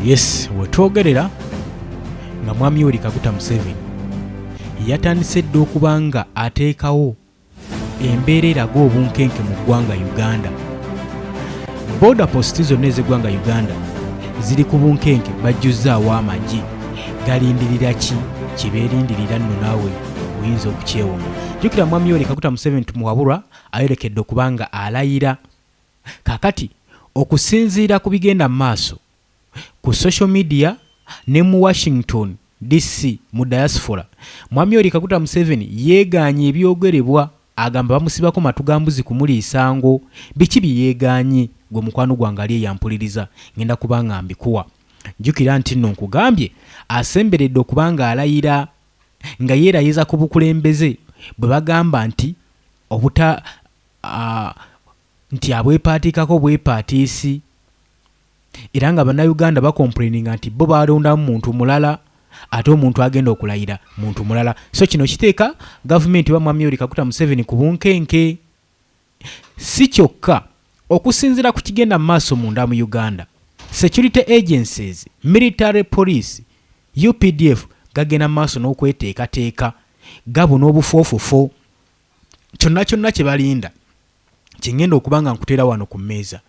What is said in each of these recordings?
Yes, wetwogerera nga mwami Yoweri Kaguta Museveni yatandise dda okuba nga ateekawo embeera eraga obunkenke mu ggwanga Uganda. Border post zonna ez'eggwanga Uganda ziri ku bunkenke, bajjuzzaawo amagi. Galindirira ki? Kibeerindirira nno naawe oyinza okukyewoma. Jjukira mwami Yoweri Kaguta Museveni tumuwabulwa ayolekedde okuba nga alayira. Kaakati okusinziira ku bigenda mu maaso ku social media ne mu Washington DC mu diaspora, mwami Yoweri Kaguta Museveni yeegaanye ebyogerebwa, agamba bamusibako matugambuzi kumuliisa ngo. Biki byeyeegaanye gwe mukwano gwange ali eyampuliriza ngenda kubanga mbikuwa. Jjukira nti nno nkugambye asemberedde okubanga alayira nga yeerayiza ku bukulembeze bwe bagamba nti nti abwepaatikako bwepaatiisi, era nga bannayuganda bakomplaininga nti bo balondamu muntu mulala ate omuntu agenda okulayira muntu mulala. So kino kiteeka gavumenti wa mwami Yoweri Kaguta Museveni ku bunkenke. Si kyokka, okusinziira ku kigenda mu maaso munda mu Uganda, security agencies, military police, UPDF gagenda mu maaso n'okweteekateeka gabuna obufoofofo. Kyonna kyonna kye balinda kingenda okuba nga nkuteera wano ku mmeeza.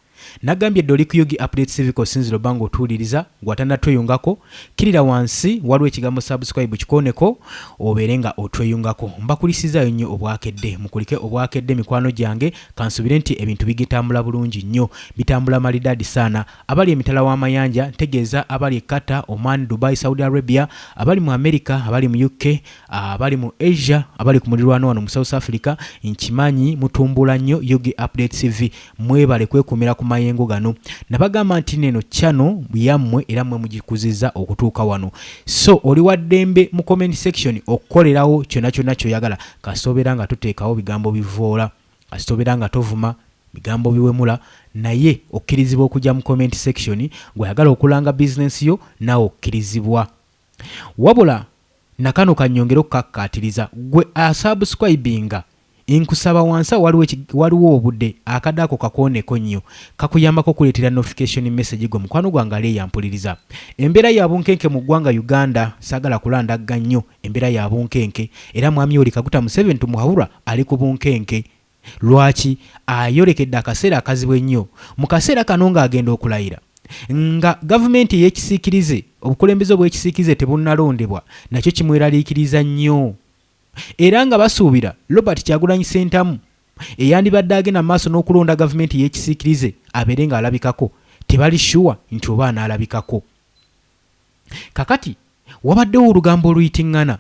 Nagambye Dolly Kuyogi update civic sinziro bango tuuliriza gwatanda tweyungako, kirira wansi waliwo ekigambo subscribe kikoneko obeere nga otweyungako. Mbakulisizaayo nnyo obwakedde, mukulike obwakedde mikwano gyange, kansubire nti ebintu bigitambula bulungi nnyo, bitambula malidaadi saana. Abali emitala w'amayanja ntegeeza abali Qatar, Oman, Dubai, Saudi Arabia, abali mu America, abali mu UK, abali mu Asia, abali ku mulirwano wano mu South Africa, nkimanyi mutumbula nnyo Yogi update CV, mwebale kwekumira ku mayengo gano. Nabagamba nti neno chano yammwe era mmwe mugikuziza okutuuka wano. So oli waddembe mu comment section okukolerawo kyonna kyonna kyoyagala. Kasobera nga tuteekawo bigambo bivoola, kasobera nga tovuma bigambo biwemula, naye okkirizibwa okujja mu comment section gw'ayagala okulanga business yo nawe okkirizibwa. Wabula nakano kannyongera okukakkaatiriza gwe asubscribinga, inkusaba wansa waliwo obudde akadako kakoneko nnyo kakuyambako kuleetera notification message gwe mukwano gwange ali eyampuliriza. Embeera ya bunkenke mu ggwanga Uganda saagala kulandagga nnyo embeera ya bunkenke, era mwami Yoweri Kaguta Museveni tumuwabulwa ali ku bunkenke. Lwaki? Ayolekedde akaseera akazibu ennyo. Mu kaseera kano ng'agenda okulayira nga gavumenti ey'ekisiikirize, obukulembeze obw'ekisiikirize tebunnalondebwa, nakyo kimweraliikiriza nnyo. Era nga basuubira Robert Kyagulanyi Ssentamu eyandibadde agenda maaso n'okulonda gavumenti y'ekisiikirize abeere nga alabikako, tebali sure nti oba anaalabikako. Kakati wabaddewo olugambo oluyitiŋŋana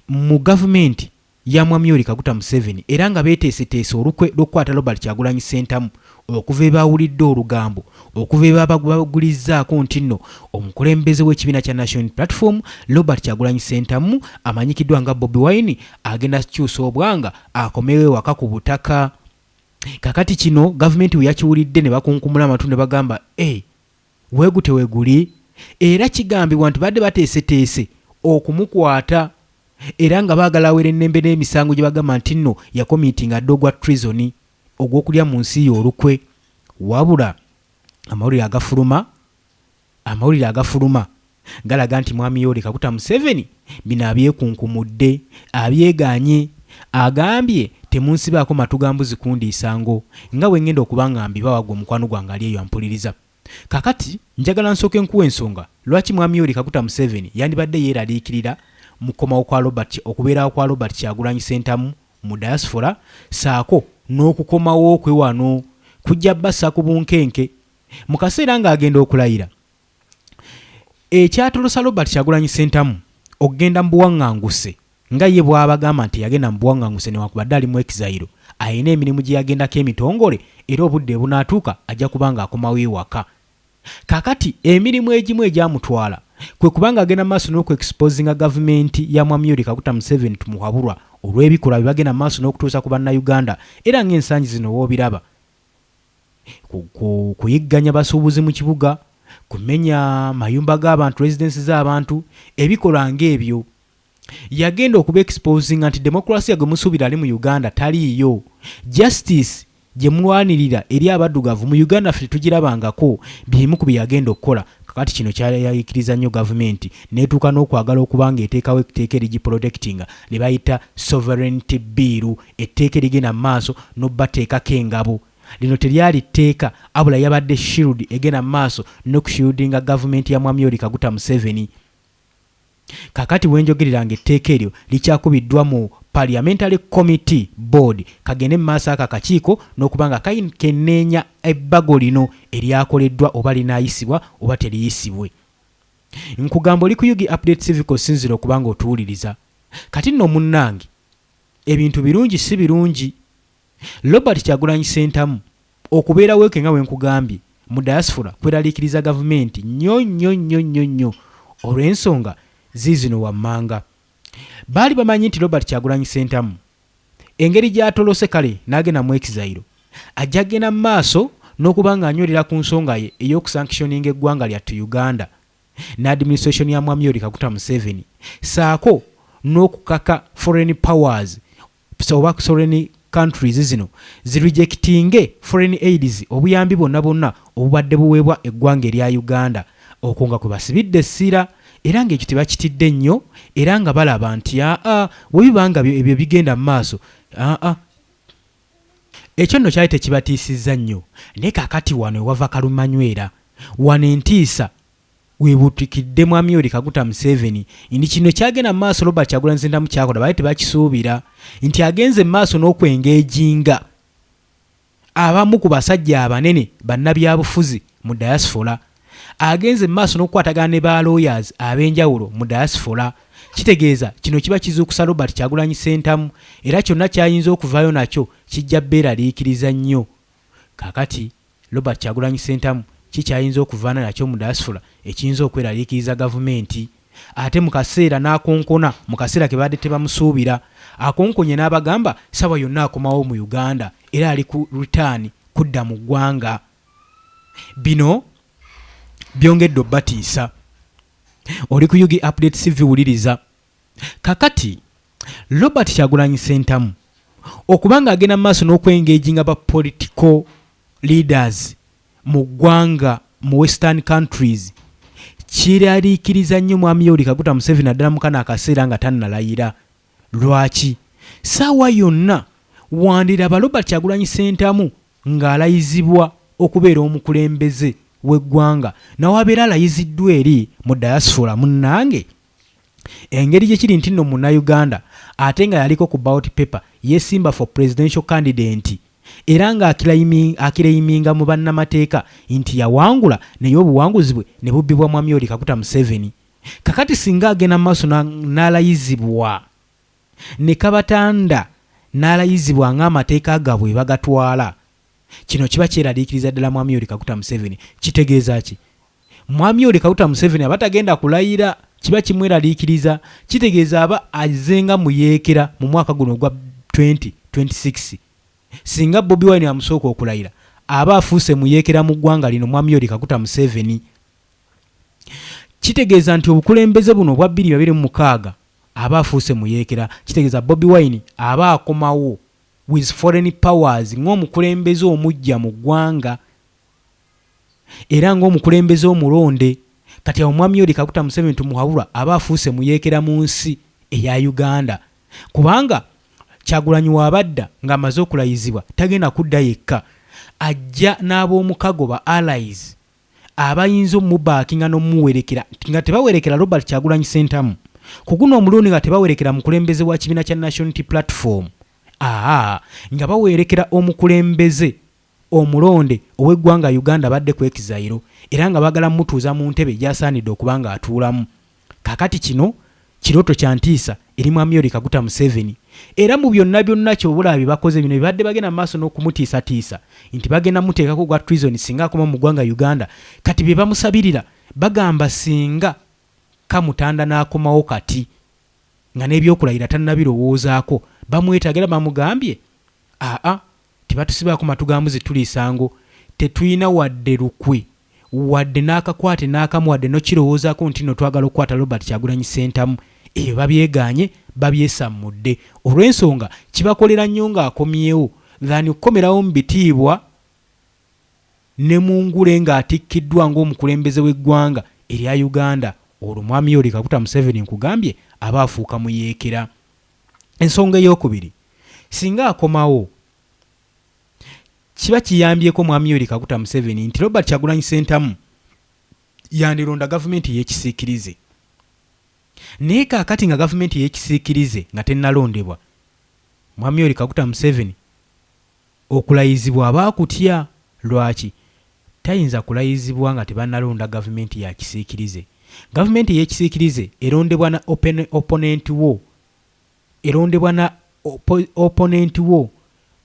mu gavumenti ya mwami Yoweri Kaguta Museveni, era nga beeteeseteese olukwe lw'okukwata Robert Kyagulanyi Ssentamu okuva ebaawulidde olugambo, okuva ebabagulizzaako nti nno omukulembeze w'ekibiina kya National Platform Robert Kyagulanyi Ssentamu amanyikiddwa nga Bobi Wine agenda kukyusa obwanga akomewo ewaka ku butaka. Kakati kino gavumenti we yakiwulidde ne bakunkumula amatu ne bagamba weegute weeguli, era kigambibwa nti badde bateeseteese okumukwata, era nga baagala awere ennembe n'emisango gye bagamba nti nno yakomitinga dde ogwa treason ogw'okulya mu nsi olukwe. Wabula amawulire agafuluma galaga nti mwami Yoweri Kaguta Museveni bino abyekunkumudde, abyegaanye, agambye temunsibaako matugambuzi kundiisango nga bwe ngenda okuba nga mbibawa gwe mukwano gwange ali eyo ampuliriza. Kakati njagala nsooke nkuwa ensonga lwaki mwami Yoweri Kaguta Museveni yandibadde yeeraliikirira okubeerawo kwa Robert Kyagulanyi Ssentamu mu diaspora, saako n'okukomawo kwe wano kujja bassa ku bunkenke mu kaseera ng'agenda okulayira. Ekyatolosa Robert Kyagulanyi Ssentamu okugenda mu buwaŋŋanguse nga ye bw'abagamba nti yagenda mu buwaŋŋanguse newakubadde ali mu exile, ayina emirimu gye yagendako emitongole era obudde bunaatuuka ajja kuba nga akomawo ewaka. Kakati emirimu egimu egyamutwala kwe kubanga agenda maaso n'okuexposinga gavumenti ya mwami Yoweri Kaguta Museveni tumuwabulwa olw'ebikolwa bye bagenda maaso n'okutuusa ku bannayuganda, era ng'ensangi zino woobiraba kuyigganya basuubuzi mu kibuga, kumenya mayumba g'abantu, residensi z'abantu, ebikolwa ng'ebyo. Yagenda okuba exposinga nti demokrasiya gwe musuubira ali mu Uganda taliiyo, justice gye mulwanirira eri abaddugavu mu Uganda ffe tugirabangako, bimu ku bye yagenda okukola. kakati kino kyayikiriza nnyo gavumenti neetuuka n'okwagala okuba nga eteekawo etteeka erigiprotectinga lye bayita sovereignty bill, etteeka erigenda mu maaso n'obbateekako engabo. Lino teryali tteeka abula yabadde shield egenda mu maaso n'okushieldinga gavumenti ya Mwami Yoweri Kaguta Museveni. Kakati wenjogereranga etteeka eryo likyakubiddwa mu Parliamentary Committee Board kagende mu maaso aka kakiiko n'okuba nga kakenneenya ebbago lino eryakoleddwa oba linaayisibwa oba teriyisibwe. Nkugamba oli ku Yugi Update Civic Sinziro okubanga otuwuliriza. Kati nno munnange ebintu birungi si birungi. Robert Kyagulanyi Ssentamu okubeera weeke nga wenkugambye mu diaspora kweraliikiriza gavumenti nnyo olw'ensonga ziizino wammanga. Baali bamanyi nti Robert Kyagulanyi Ssentamu engeri gy'atolose kale n'agenda mu exile ajja genda mu maaso n'okuba nga anywerera ku nsonga ye ey'okusanctioninga eggwanga lyattu Uganda n'administration ya Mwami Yoweri Kaguta Museveni saako n'okukaka foreign powers oba foreign countries zino zirejectinge foreign aids obuyambi bonna obubadde buweebwa eggwanga erya Uganda okwo nga kwe basibidde essira era ng'ekyo tebakitidde nnyo era nga balaba nti bwe bibanga ebyo bigenda mu maaso ekyo nno kyali tekibatiisizza nnyo naye kaakati wano ewava kalumanywera wano entiisa weebuutikidde Mwami Yoweri Kaguta Museveni nti kino kyagenda mu maaso Robert Kyagulanyi Ssentamu kyakola baali tebakisuubira nti agenze mu maaso n'okwengeejinga abamu ku basajja abanene bannabyabufuzi mu diaspora, agenze mu maaso n'okukwatagana ne ba lawyers ab'enjawulo mu diaspora. Kitegeeza kino kiba kizuukusa Robert Kyagulanyi Ssentamu era kyonna kyayinza okuvaayo nakyo kijja beeraliikiriza nnyo. Kaakati Robert Kyagulanyi Ssentamu kikyayinza okuvaana nakyo mu diaspora ekiyinza okweraliikiriza gavumenti ate mu kaseera n'akonkona mu kaseera ke badde tebamusuubira akonkonye n'abagamba ssawa yonna akomawo mu Uganda era ali ku return kudda mu ggwanga. Bino byongedde obbatiisa. Oli ku Yugi Update CV wuliriza. Kakati Robert Kyagulanyi Ssentamu okubanga agenda mu maaso n'okwengeejinga ba political leaders mu ggwanga mu western countries kiraliikiriza nnyo Mwami Yoweri Kaguta Museveni naddala mu kana akaseera nga tannalayira. Lwaki? Ssaawa yonna wandiraba Robert Kyagulanyi Ssentamu ng'alayizibwa okubeera omukulembeze w'eggwanga nawabeera alayiziddwa eri mu diaspora munnange. Engeri gye kiri nti nno Munnayuganda ate nga yaliko ku ballot paper yeesimba for presidential candidate era nga akireyiminga mu bannamateeka nti yawangula naye obuwanguzi bwe ne bubbibwa Mwami Yoweri Kaguta Museveni. Kakati singa agenda mu maaso n'alayizibwa ne kabatanda n'alayizibwa ng'amateeka gaabwe bagatwala, kino kiba kyeraliikiriza ddala Mwami Yoweri Kaguta Museveni. Kitegeeza ki? Mwami Yoweri Kaguta Museveni aba tagenda kulayira, kiba kimweraliikiriza. Kitegeeza aba azenga muyeekera mu mwaka guno gwa 2026. Singa Bobi Wine amusooka okulayira aba afuuse muyeekera mu ggwanga lino Mwami Yoweri Kaguta Museveni. Kitegeeza nti obukulembeze buno obwa 2026 aba afuuse muyeekera. Kitegeeza Bobi Wine aba akomawo with foreign powers ng'omukulembeze omujja mu ggwanga era ng'omukulembeze omulonde. Kati awo Mwami Yoweri Kaguta Museveni tumuhabulwa aba afuuse muyeekera mu nsi eya Uganda, kubanga Kyagulanyi wabadda ng'amaze okulayizibwa tagenda kudda yekka, ajja n'ab'omukago ba allies abayinza omubaakinga n'omuwerekera nga tebawerekera Robert Kyagulanyi Ssentamu ku guno omulundi nga tebawerekera mukulembeze wa kibiina kya National Unity Platform nga bawerekera omukulembeze omulonde ow'eggwanga Uganda badde ku exile era nga bagala mutuuza mu ntebe gy'asaanidde okuba nga atuulamu. Kakati kino kirooto kya ntiisa eri Mwami Yoweri Kaguta Museveni era mu byonna kyobulaabi bakoze bino bibadde bagenda mu maaso n'okumutiisatiisa nti bagenda muteekako gwa treason singa akoma mu ggwanga Uganda. Kati bye bamusabirira bagamba singa kamutanda n'akomawo kati nga n'ebyokulayira tannabirowoozaako bamwetagera bamugambye tebatusibaako matugambuzi tuliisango tetuyina wadde lukwe wadde n'akakwate n'akamu wadde nokirowoozaako nti no twagala okukwata Robert Kyagulanyi Ssentamu. Ebyo babyegaanye babyesammudde olw'ensonga kibakolera nnyo ng'akomyewo than okukomerawo mu bitiibwa ne mungule ng'atikkiddwa ng'omukulembeze w'eggwanga erya Uganda, olwo mwami Yoweri Kaguta Museveni nkugambye aba afuuka muyeekera. Ensonga ey'okubiri, singa akomawo kiba kiyambyeko mwami Yoweri Kaguta Museveni nti Robert Kyagulanyi Ssentamu yandironda gavumenti y'ekisiikirize. Naye kaakati nga gavumenti y'ekisiikirize nga tennalondebwa, mwami Yoweri Kaguta Museveni okulayizibwa aba akutya. Lwaki? Tayinza kulayizibwa nga tebannalonda gavumenti ya kisiikirize. Gavumenti y'ekisiikirize erondebwa na opponent wo, erondebwa na opponent wo,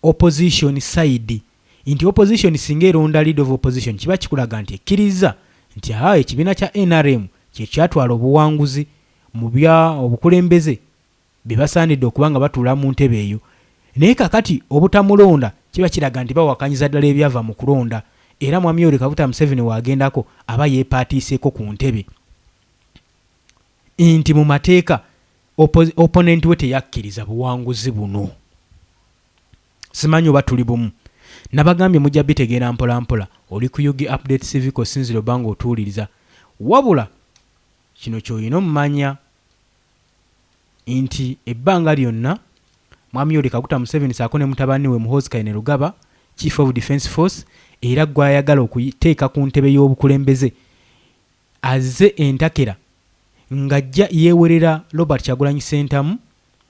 opposition side. Nti opposition singa eronda leader of opposition kiba kikulaga nti ekkiriza nti ekibiina kya NRM kye kyatwala obuwanguzi mu bya obukulembeze bye basaanidde okuba nga batuula mu ntebe eyo. Naye kakati obutamulonda kiba kiraga nti bawakanyiza ddala ebyava mu kulonda, era mwami Yoweri Kaguta Museveni waagendako aba yeepaatiiseeko ku ntebe nti mu mateeka opponent we teyakkiriza buwanguzi buno. Simanyi oba tuli bumu. Nabagambye mujja bitegeera mpola mpola. Oli ku Yugi Update CV Kosinziro banga otuuliriza. Wabula kino ky'olina omumanya nti ebbanga lyonna mwami Yoweri Kaguta Museveni saako ne mutabani we Muhoozi Kainerugaba, Chief of Defence Force, era gw'ayagala okuteeka ku ntebe y'obukulembeze azze entakera ng'ajja yeewerera Robert Kyagulanyi Ssentamu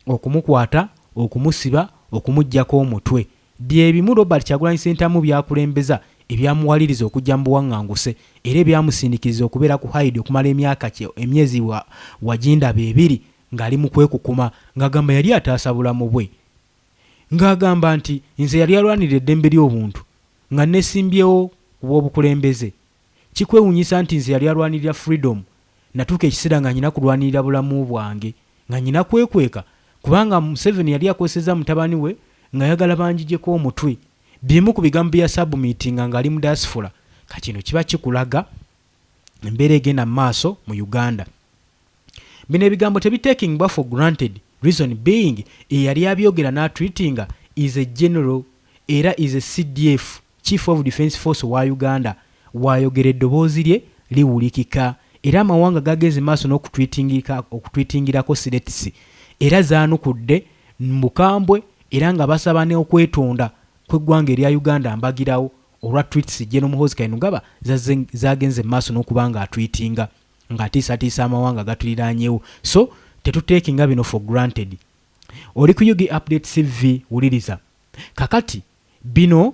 okumukwata, okumusiba, okumuggyako omutwe. Byebimu Robert Kyagulanyi Ssentamu byakulembeza ebyamuwaliriza okujja mu buwaŋŋanguse era ebyamusindikiriza okubeera ku Haidi okumala emyezi wajinda 2 ng'ali mu kwekukuma, ng'agamba yali ataasa bulamu bwe, ng'agamba nti nze yali alwanirira eddembe ly'obuntu nga nesimbyewo ku bw'obukulembeze. Kikwewunyisa nti nze yali alwanirira freedom, natuuka ekiseera nga nyina kulwanirira bulamu bwange, nga nyina kwekweka kubanga Museveni yali akozesezza mutabani we nga yagala banjijeko omutwe. Bimu ku bigambo bya submitting ng'ali mu diaspora. Kino kiba kikulaga embeera egenda mu maaso mu Uganda. Bino ebigambo tebitakingibwa for granted, reason being eyali abyogera n'atreatinga is a general era is a CDF, Chief of Defence Force wa Uganda. Waayogera eddoboozi lye liwulikika era amawanga gagenze maaso n'okutweetingirako siretisi era zaanukudde mbukambwe era nga basaba ne okwetonda kw'eggwanga erya Uganda mbagirawo olwa tweets General Muhoozi Kainerugaba zagenze maaso n'okuba nga atweetinga ng'atiisatiisa amawanga gatuliraanyewo. So tetuteekinga bino for granted. Oli ku Yugi Update CV wuliriza. Kakati bino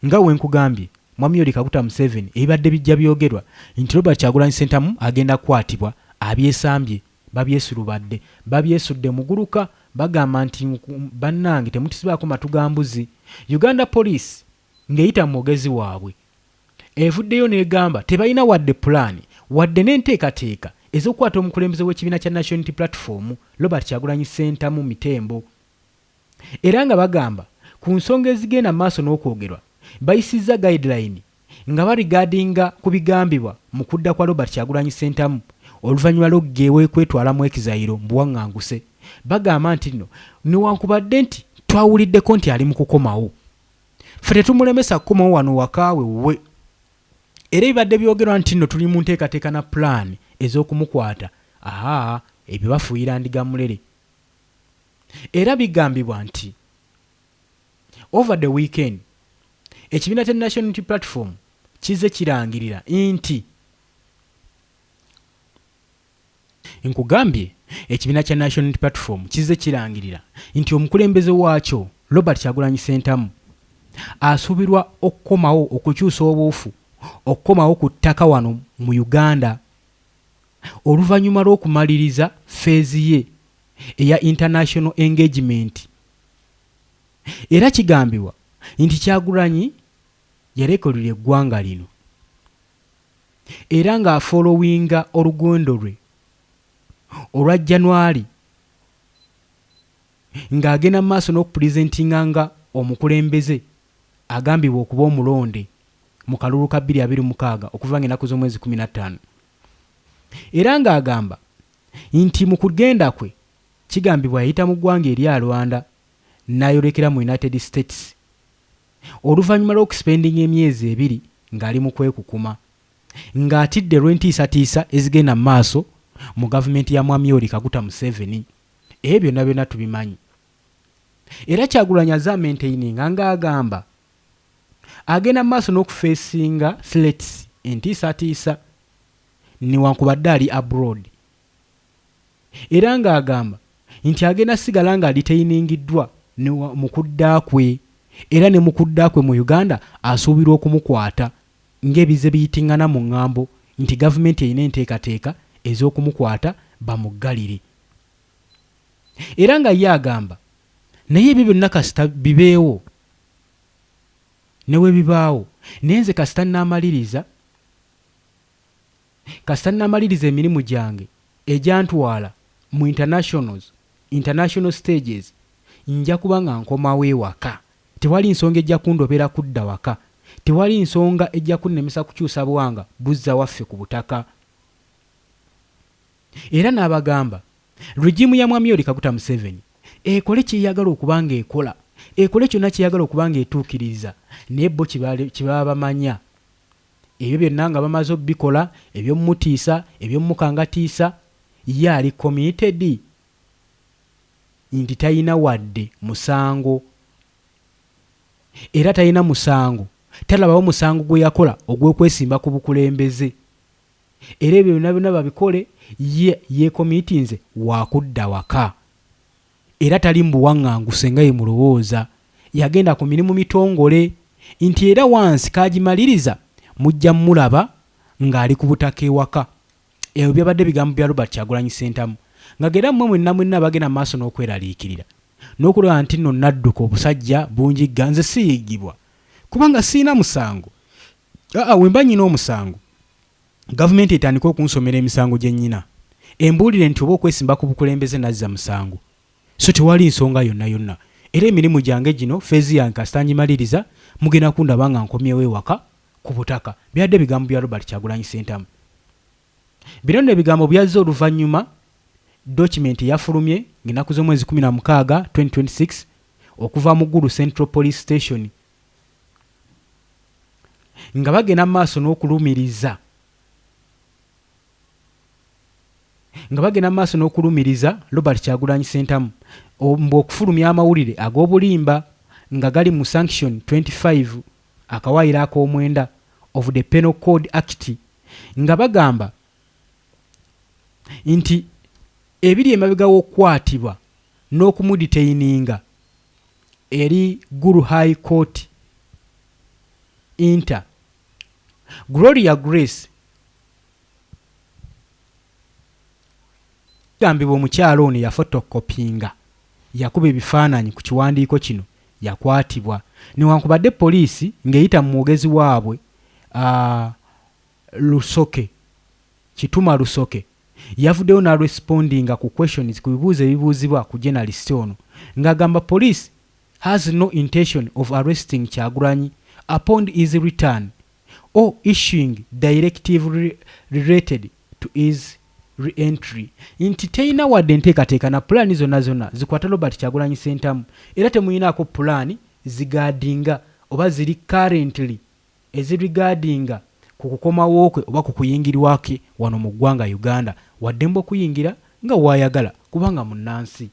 nga wenkugambye mwami Yoweri Kaguta Museveni ebibadde bijja byogerwa nti Robert Kyagulanyi Ssentamu agenda kukwatibwa, abyesambye, babyesulubadde, babyesudde muguluka, bagamba nti bannange temutisibaako matugambuzi. Uganda Police ng'eyita mu mwogezi waabwe evuddeyo n'egamba tebalina wadde pulaani wadde n'enteekateeka ez'okukwata omukulembeze w'ekibiina kya National Unity Platform Robert Kyagulanyi Ssentamu Mitembo, era nga bagamba ku nsonga ezigenda mu maaso n'okwogerwa bayisizza guideline nga barigaadinga ku bigambibwa mu kudda kwa Robert Kyagulanyi Ssentamu oluvannyuma lw'okgeewe kwetwalamu ekizayiro mu buwaŋŋanguse. Bagamba nti nno newankubadde nti twawuliddeko nti ali mu kukomawo, ffe tetumulemesa kukomawo wano wakaawe wuwe, era ebibadde byogerwa nti nno tuli mu nteekateeka na pulaani ez'okumukwata. Ebyo bafuuyira ndiga mulere. Era bigambibwa nti over the weekend ekibiina kya National Unity Platform kize kirangirira nti nkugambye ekibiina kya National Unity Platform kize kirangirira nti omukulembeze waakyo Robert Kyagulanyi Ssentamu asuubirwa okukomawo okukyusa obuufu okukomawo ku ttaka wano mu Uganda oluvannyuma lw'okumaliriza feezi ye eya international engagement. Era kigambibwa nti Kyagulanyi yarekolera eggwanga lino era ng'afolowinga olugendo lwe olwa January ng'agenda mu maaso n'okupulizentinga nga omukulembeze agambibwa okuba omulonde mu kalulu ka 2026 okuva ng'ennaku z'omwezi 15. Era ng'agamba nti mu kugenda kwe kigambibwa yayita mu ggwanga erya Rwanda n'ayolekera mu United States oluvannyuma lw'okuspendinga emyezi 2 ng'ali mu kwekukuma ng'atidde lw'entiisatiisa ezigenda mu maaso mu gavumenti ya Mwami Yoweri Kaguta Museveni. Ebyo byonna tubimanyi. Era Kyagulanyi azamentiininga ng'agamba agenda mu maaso n'okufeesinga threats entiisatiisa newankubadde ali abroad. Era ng'agamba nti agenda sigala nga detainingiddwa mu kudda kwe, era ne mu kudda kwe mu Uganda asuubirwa okumukwata ng'ebize biyitingana mu ŋŋambo nti gavumenti erina enteekateeka ez'okumukwata bamuggalire. Era nga ye agamba naye ebyo byonna kasita bibeewo ne we bibaawo naye nze kasita nnamaliriza emirimu gyange egyantwala mu international stages nja kuba nga nkomawo ewaka. Tewali nsonga ejja kundobera kudda waka, tewali nsonga ejja kunnemesa kukyusa bwanga buzza waffe ku butaka. Era n'abagamba regimu ya Mwami Yoweri Kaguta Museveni ekole kyeyagala okuba nga ekola, ekole kyonna kyeyagala okuba nga etuukiriza, naye bo kibaba bamanya ebyo byonna nga bamaze obikola, ebyomutiisa ebyomukangatiisa, ye ali committed nti talina wadde musango, era talina musango, talabawo musango gwe yakola ogw'okwesimba ku bukulembeze. Era ebyo byonna babikole ye committinze wakudda waka, era tali mbuwaŋŋanguse nga ye mulowooza. Yagenda ku mirimu mitongole nti era wansi kagimaliriza mujja mulaba ng'ali ku butaka ewaka. Ebyo byabadde bigambo bya Robert Kyagulanyi Ssentamu ng'agera mwenna bagenda maaso n'okweraliikirira n'okulaba nti nno nadduka obusajja bungi ganze siyigibwa kubanga siina musango. Wemba nyina omusango gavumenti etandika okunsomera emisango gye nnyina embuulire nti oba okwesimba ku bukulembeze nazza musango, so tewali nsonga yonna. Era emirimu gyange gino feezi yange kasitangyimaliriza mugenda kundaba nga nkomyewo ewaka ku butaka. Byadde bigambo bya Robert Kyagulanyi Ssentamu. Bino nno ebigambo byazze oluvannyuma dokimenti yafulumye ng'ennaku z'omwezi 16 2026 okuva mu Gulu Central Police Station nga bagenda mu maaso n'okulumiriza Robert Kyagulanyi Ssentamu okufulumya amawulire ag'obulimba nga gali mu sanction 25 akawaayiro ak'omwenda of the Penal Code Act nga bagamba nti ebiri emabega w'okukwatibwa n'okumudetaininga eri Gulu High Court Inter Gloria Grace gambibwa omukyalo ono yafotokopinga yakuba ebifaananyi ku kiwandiiko kino yakwatibwa newankubadde poliisi ng'eyita mu mwogezi waabwe Kituma Lusoke yavuddeyo n'arespondinga ku questions ku bibuuzo ebibuuzibwa ku journalist ono ng'agamba police has no intention of arresting Kyagulanyi upon his return or issuing directive related to his re-entry. Nti teina wadde enteekateeka na pulaani zonna zikwata Robert Kyagulanyi Ssentamu, era temuyinaako pulaani zigaadinga oba ziri currently ezirigaadinga ku kukomawo kwe oba ku kuyingirwa kwe wano mu ggwanga Uganda, wadde mbu okuyingira nga waayagala kubanga munnansi.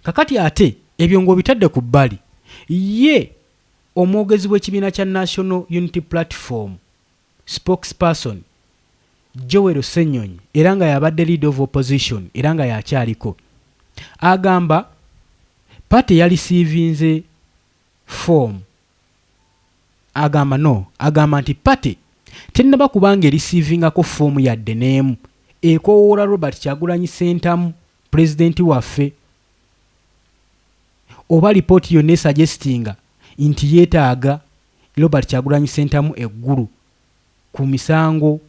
Kakati ate ebyo ng'obitadde ku bbali, ye omwogezi w'ekibiina kya National Unity Platform spokesperson Joel Ssenyonyi era nga yabadde leader of opposition era nga yakyaliko agamba party yaliceivinze form agamba nti party tennaba kubanga ereceivingako form yadde n'emu ekoowoola Robert Kyagulanyi Ssentamu pulezidenti waffe oba lipooti yonna esuggestinga nti yeetaaga Robert Kyagulanyi Ssentamu eggulu ku misango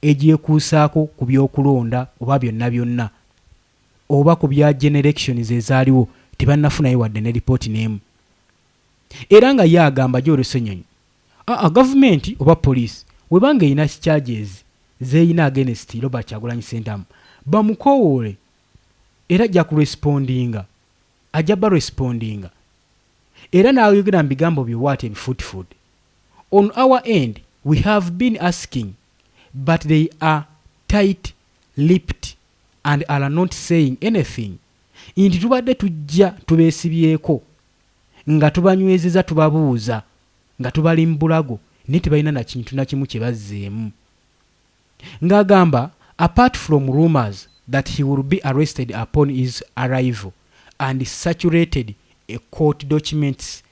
egyekuusaako ku by'okulonda oba byonna oba ku bya generations ezaaliwo tebannafunayo wadde ne lipooti n'emu. Era nga ye agamba Joel Ssenyonyi gavumenti oba poliisi webanga erina charges zeeyina against Robert Kyagulanyi Ssentamu bamukowoole era ajja kurespondinga era n'ayogera mu bigambo by'obwate ebifuutifuud. On our end we have been asking but they are tight-lipped and are not saying anything. Nti tubadde tujja tubeesibyeko nga tubanywezeza tubabuuza nga tubali mu bulago naye tebalina na kintu na kimu kye bazzeemu. Ng'agamba apart from rumors that he will be arrested upon his arrival and saturated a court documents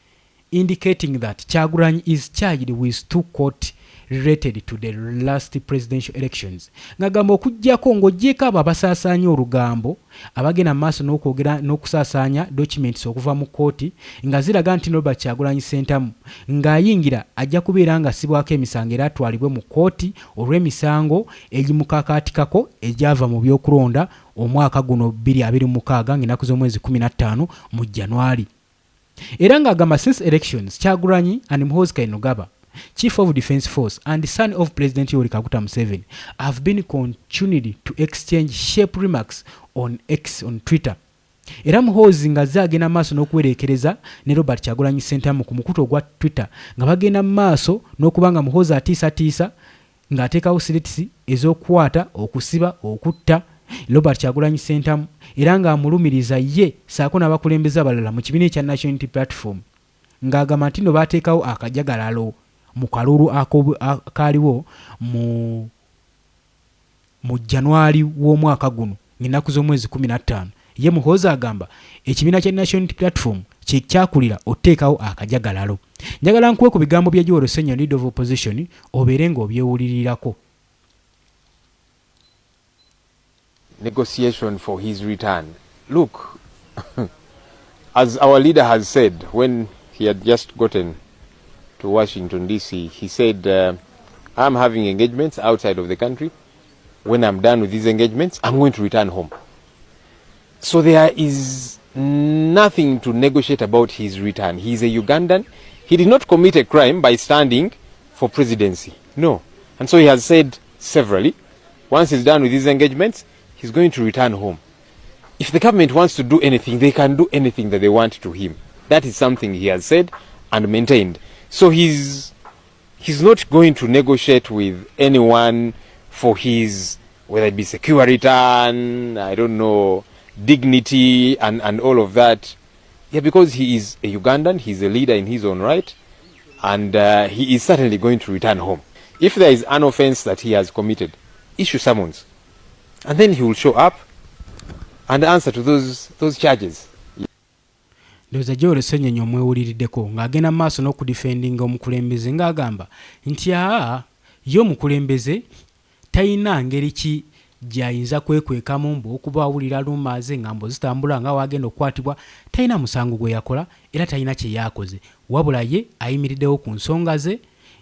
indicating that Kyagulanyi is charged with 2 court related to the last presidential elections. Ng'agamba okujjako ng'oggyeko abo abasaasaanya olugambo abagenda mu maaso n'okwogera n'okusaasaanya documents okuva mu kkooti nga ziraga nti Robert Kyagulanyi Ssentamu ng'ayingira ajja kubeera nga assibwako emisango era atwalibwe mu kkooti olw'emisango egimukakaatikako egyava mu by'okulonda omwaka guno 2026 ng'ennaku z'omwezi 15 mu January. Era ng'agamba since elections Kyagulanyi and Muhoozi Kainerugaba, Chief of Defence Force and son of President Yoweri Kaguta Museveni, have been continued to exchange sharp remarks on X on Twitter. Era Muhoozi ng'azze agenda maaso n'okuwerekereza ne Robert Kyagulanyi Ssentamu ku mukutu ogwa Twitter nga bagenda maaso n'okuba nga Muhoozi atiisatiisa ng'ateekawo siretisi ez'okukwata, okusiba, okutta Robert Kyagulanyi Ssentamu era ng'amulumiriza ye saako n'abakulembeze abalala mu kibiina ekya National Unity Platform ng'agamba nti no baateekawo akajagalalo mu kalulu akaaliwo mu January w'omwaka guno ng'ennaku z'omwezi 15. Ye Muhoozi agamba ekibiina kya National Unity Platform kye kyakulira oteekawo akajagalalo. Njagala nkuwe ku bigambo bya Joel Ssenyo, Leader of Opposition, obeere ng'obyewulirirako. Negotiation for his return. Look, as our leader has said when he had just gotten to Washington, D.C., he said, I'm having engagements outside of the country. When I'm done with these engagements, I'm going to return home. So there is nothing to negotiate about his return. He's a Ugandan. He did not commit a crime by standing for presidency. No. And so he has said severally, once he's done with these engagements, he's going to return home. If the government wants to do anything, they can do anything that they want to him. That is something he has said and maintained. So he's not going to negotiate with anyone for his, whether it be secure return, I don't know, dignity and all of that. Yeah, because he is a Ugandan, he's a leader in his own right, and he is certainly going to return home. If there is an offense that he has committed, issue summons. And then he will show up and answer to those charges. Ndoza Joel Ssenyo omwewuliriddeko ng'agenda maaso n'okudifendinga omukulembeze ng'agamba nti yo omukulembeze talina ngeri ki gy'ayinza kwekwekamu mbu okuba awulira lumaaze ngambo zitambula nga wagenda okukwatibwa talina musango gwe yakola era talina kye yakoze wabula ye ayimiriddewo ku nsonga ze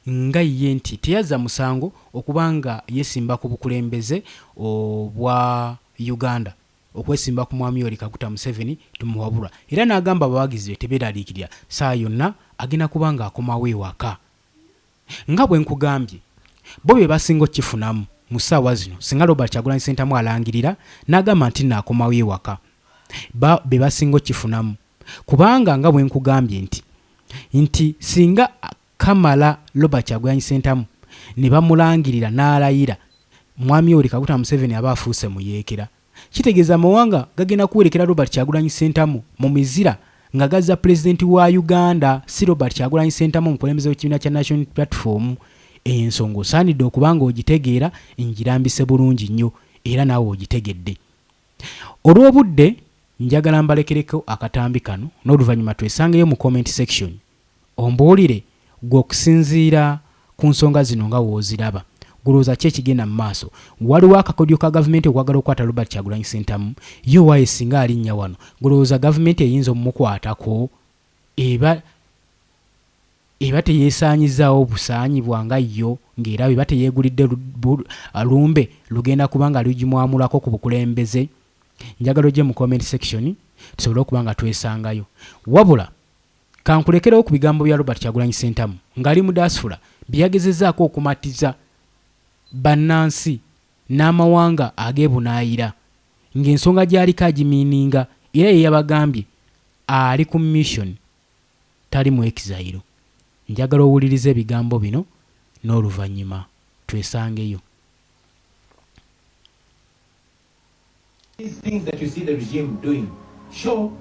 nga ye nti teyazza musango okubanga yesimba ku bukulembeze obwa Uganda okwesimba ku mwami Yoweri Kaguta Museveni tumuwabula era n'agamba abawagizi be tebeeraliikirira saa yonna agenda kubanga akomawo ewaka. Nga bwe nkugambye bo be basinga okifunamu mu ssaawa zino singa Robert Kyagulanyi Ssentamu alangirira n'agamba nti naakomawo ewaka be basinga okifunamu kubanga nga bwe nkugambye nti singa kamala Robert Kyagulanyi Ssentamu ne bamulangirira n'alayira mwami Yoweri Kaguta Museveni aba afuuse muyeekera kitegeeza amawanga gagenda kuwerekera Robert Kyagulanyi Ssentamu mu mizira nga gazza pulezidenti wa Uganda si Robert Kyagulanyi Ssentamu omukulembeze w'ekibiina kya National Unity Platform. Ensonga osaanidde okubanga ogitegeera ngirambise bulungi nnyo era naawe ogitegedde. Olw'obudde njagala mbalekereko akatambi kano n'oluvannyuma twesangeyo mu comment section ombuulire gwe okusinziira ku nsonga zino nga wooziraba gulowooza ki ekigenda mu maaso. Waliwo akakodyo ka gavumenti okwagala okukwata Robert Kyagulanyi Ssentamu yo waaye singa alinnya wano gulowooza gavumenti eyinza omumukwatako eba teyeesaanyizaawo obusaanyibwa nga yo ng'era eba teyeegulidde lumbe lugenda kubanga lugimwamulako ku bukulembeze. Njagala ogye mu comment section tusobole okuba nga twesangayo. Wabula kankulekerewo ku bigambo bya Robert Kyagulanyi Ssentamu ng'ali mu diaspora byeyagezezzaako okumatiza bannansi n'amawanga ag'ebunaayira ng'ensonga gy'aliko agimiininga era ye yabagambye ali ku mission tali mu exile. Njagala owulirize ebigambo bino n'oluvannyuma twesangeyo. These things that you see the regime doing show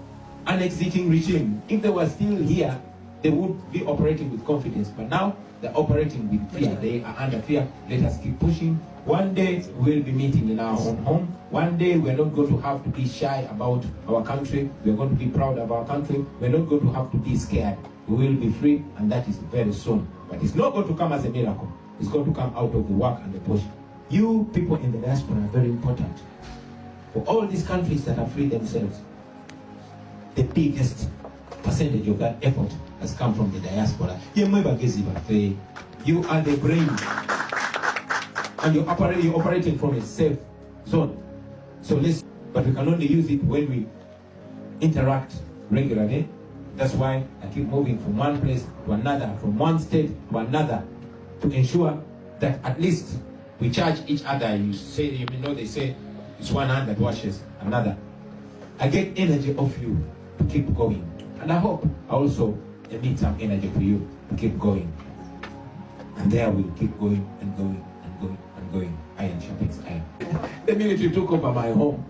an exiting regime. If they were still here, they would be operating with confidence. But now they're operating with fear. They are under fear. Let us keep pushing. One day we'll be meeting in our own home. One day we're not going to have to be shy about our country. We're going to be proud of our country. We're not going to have to be scared. We will be free, and that is very soon. But it's not going to come as a miracle. It's going to come out of the work and the push. You people in the diaspora are very important. For all these countries that have freed themselves, the biggest percentage of that effort has come from the diaspora. You are the brain, and you're operating from a safe zone. So listen, but we can only use it when we interact regularly. That's why I keep moving from one place to another, from one state to another, to ensure that at least we charge each other. You know, they say it's one hand that washes another. I get energy off you to keep going. And I hope I also emit some energy for you to keep going. And there we'll keep going and going and going and going. Iron sharpens iron. The military took over my home.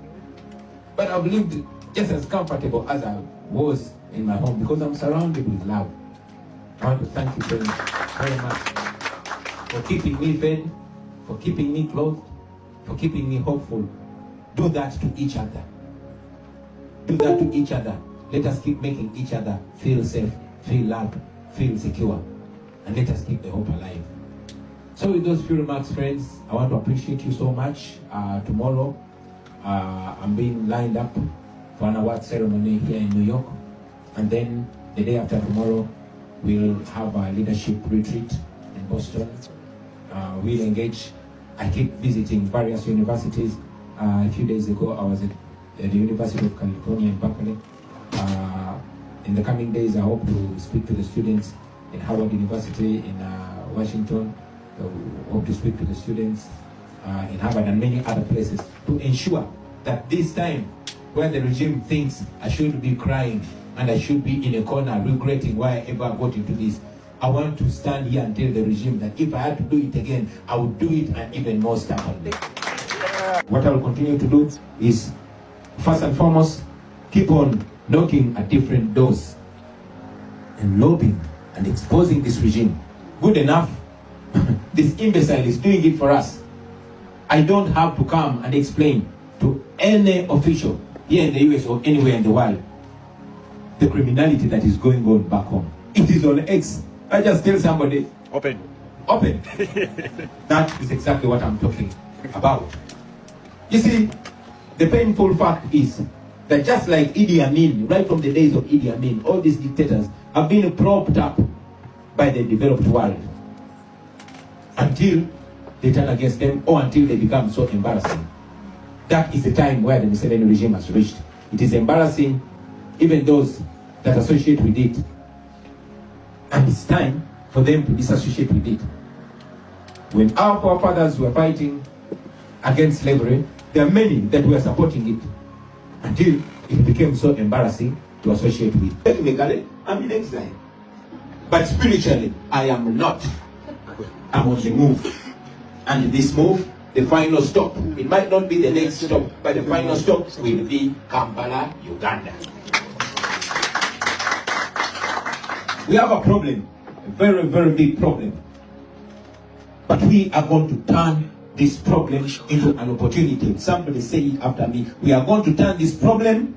But I've lived just as comfortable as I was in my home because I'm surrounded with love. I want to thank you very much for keeping me fed, for keeping me clothed, for keeping me hopeful. Do that to each other. Do that to each other. Let us keep making each other feel safe, feel loved, feel secure. And let us keep the hope alive. So with those few remarks, friends, I want to appreciate you so much. Tomorrow, I'm being lined up for an award ceremony here in New York. And then the day after tomorrow, we'll have a leadership retreat in Boston. We'll engage. I keep visiting various universities. A few days ago, I was at the University of California in Berkeley. In the coming days, I hope to speak to the students in Howard University in Washington. I hope to speak to the students in Harvard and many other places to ensure that this time, where the regime thinks I should be crying and I should be in a corner regretting why I ever got into this, I want to stand here and tell the regime that if I had to do it again, I would do it and even more stubbornly. What I will continue to do is, first and foremost, keep on knocking at different doors and lobbying and exposing this regime. Good enough. This imbecile is doing it for us. I don't have to come and explain to any official here in the US or anywhere in the world the criminality that is going on back home. It is on X. I just tell somebody, open. That is exactly what I'm talking about. You see, the painful fact is that just like Idi Amin, right from the days of Idi Amin, all these dictators have been propped up by the developed world until they turn against them or until they become so embarrassing. That is the time where the Museveni regime has reached. It is embarrassing even those that associate with it. And it's time for them to disassociate with it. When our forefathers were fighting against slavery, there are many that were supporting it until it became so embarrassing to associate with. Technically, I'm in exile. But spiritually, I am not. I'm on the move. And this move, the final stop, it might not be the next stop, but the final stop will be Kampala, Uganda. We have a problem, a very, very big problem. But we are going to turn this problem into an opportunity. Somebody say it after me. We are going to turn this problem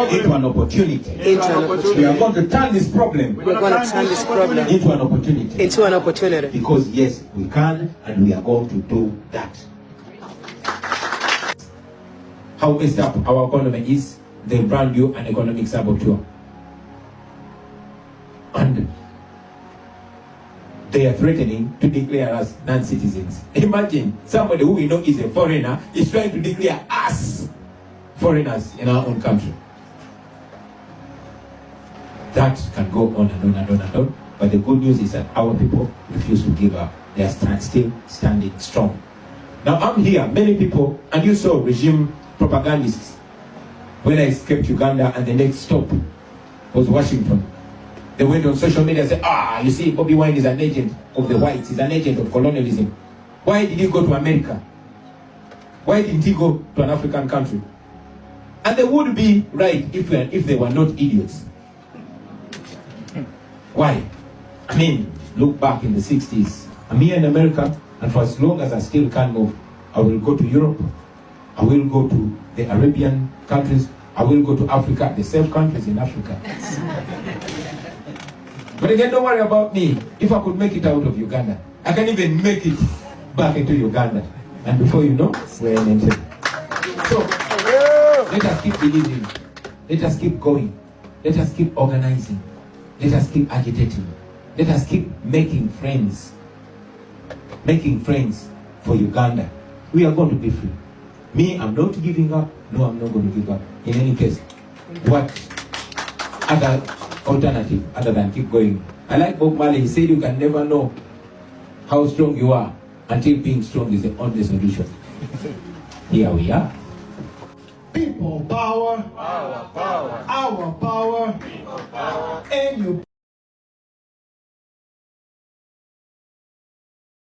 into an opportunity. We are going to turn this problem. We're going to turn this problem into an opportunity. Into an opportunity. Because yes, we can, and we are going to do that. How messed up our economy is, they brand you an economic saboteur. And they are threatening to declare us non-citizens. Imagine somebody who we know is a foreigner is trying to declare us foreigners in our own country. That can go on and on and on and on. But the good news is that our people refuse to give up. They are still standing strong. Now I'm here, many people, and you saw regime propagandists when I escaped Uganda and the next stop was Washington. They went on social media and said, you see, Bobby Wine is an agent of the whites. He's an agent of colonialism. Why did he go to America? Why didn't he go to an African country? And they would be right if they were not idiots. Why? I mean, look back in the 60s. I'm here in America, and for as long as I still can move, I will go to Europe. I will go to the Arabian countries. I will go to Africa, the same countries in Africa. But again, don't worry about me. If I could make it out of Uganda, I can even make it back into Uganda. And before you know, we're in Enter. So, let us keep believing. Let us keep going. Let us keep organizing. Let us keep agitating. Let us keep making friends. Making friends for Uganda. We are going to be free. Me, I'm not giving up. No, I'm not going to give up. In any case, what other alternative other than keep going? I like Bob Marley. He said you can never know how strong you are until being strong is the only solution. Here we are. People power.